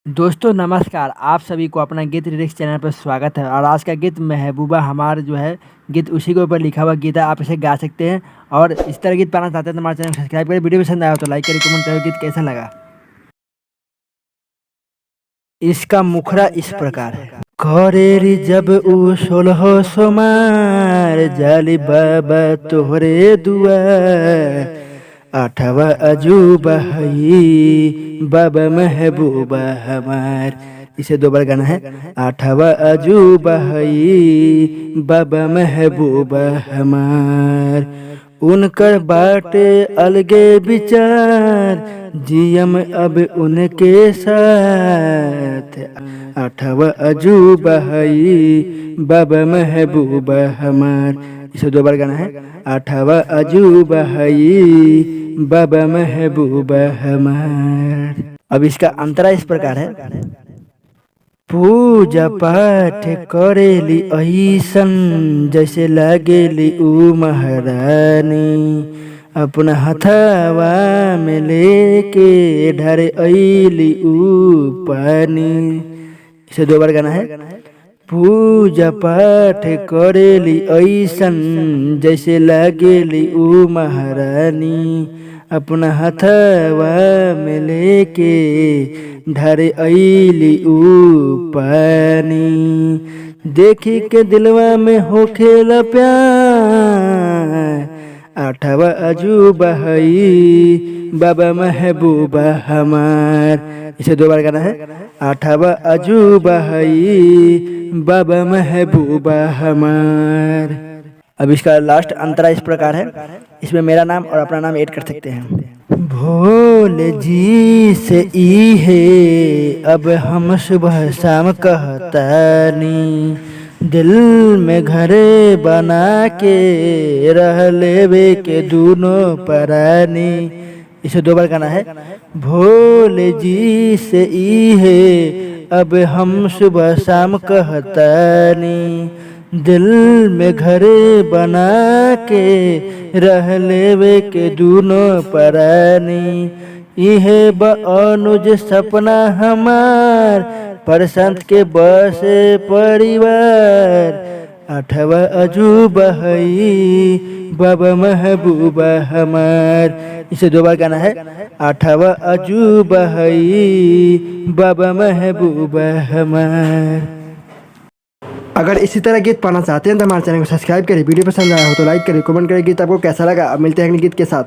दोस्तों नमस्कार, आप सभी को अपना गीत लिरिक्स चैनल पर स्वागत है। और आज का गीत महबूबा हमार जो है गीत उसी के ऊपर लिखा हुआ गीत है। आप इसे गा सकते हैं और इस तरह गीत पाना चाहते हैं तो हमारे चैनल को सब्सक्राइब करें। वीडियो पसंद आया हो तो लाइक करें, कमेंट करें। गीत कैसा लगा? इसका मुखड़ा इस प्रकार है। करेरी जब उ 16 सोमार जाली बाबा तोहरे दुआ आठवा अजूबा हई बाबा महबूबा हमार। इसे दो बार गाना है। आठवा अजूबा हई बाबा महबूबा हमार। उनकर बाटे अलगे विचार जियम अब उनके साथ। आठवा अजूबा हई बाबा महबूबा हमार। इसे दो बार गाना है। आठवा अजूबा हई बाबा महबूबा हमार। अब इसका अंतरा इस प्रकार है। पूजा पाठ करेली ऐसन जैसे लागेली ऊ महारानी। अपना हथवा में लेके ढारे ऐली ऊ पानी। इसे दो बार गाना है। पूजा पाठ करेली ऐसन जैसे लागेली ऊ महारानी। अपना हथवा में लेके ढारे ऐली ऊ पानी। देखी के दिलवा में होखेला प्यार। आठवा अजूबा हई बाबा महबूबा हमार। इसे दो बार गाना है। आठवा अजूबा हई बाबा महबूबा हमार। अब इसका लास्ट अंतरा इस प्रकार है। इसमें मेरा नाम और अपना नाम ऐड कर सकते हैं। भोले जी से ई है अब हम सुबह शाम कहतानी। दिल में घरे बना के रह लेवे के दूनों परानी। इसे दो बार गाना है। भोले जी से ई है अब हम सुबह शाम कहतानी। दिल में घरे बना के रह लेवे के दूनों परानी। इहे अनुज सपना हमार प्रशांत के बसे परिवार। आठवा अजूबा हई बाबा महबूबा हमार। इसे दो बार गाना है। आठवा अजूबा हई बाबा महबूबा हमार। अगर इसी तरह गीत पाना चाहते हैं तो हमारे चैनल को सब्सक्राइब करें। वीडियो पसंद आया हो तो लाइक करें, कमेंट करें। गीत आपको कैसा लगा? अब मिलते हैं अगले गीत के साथ।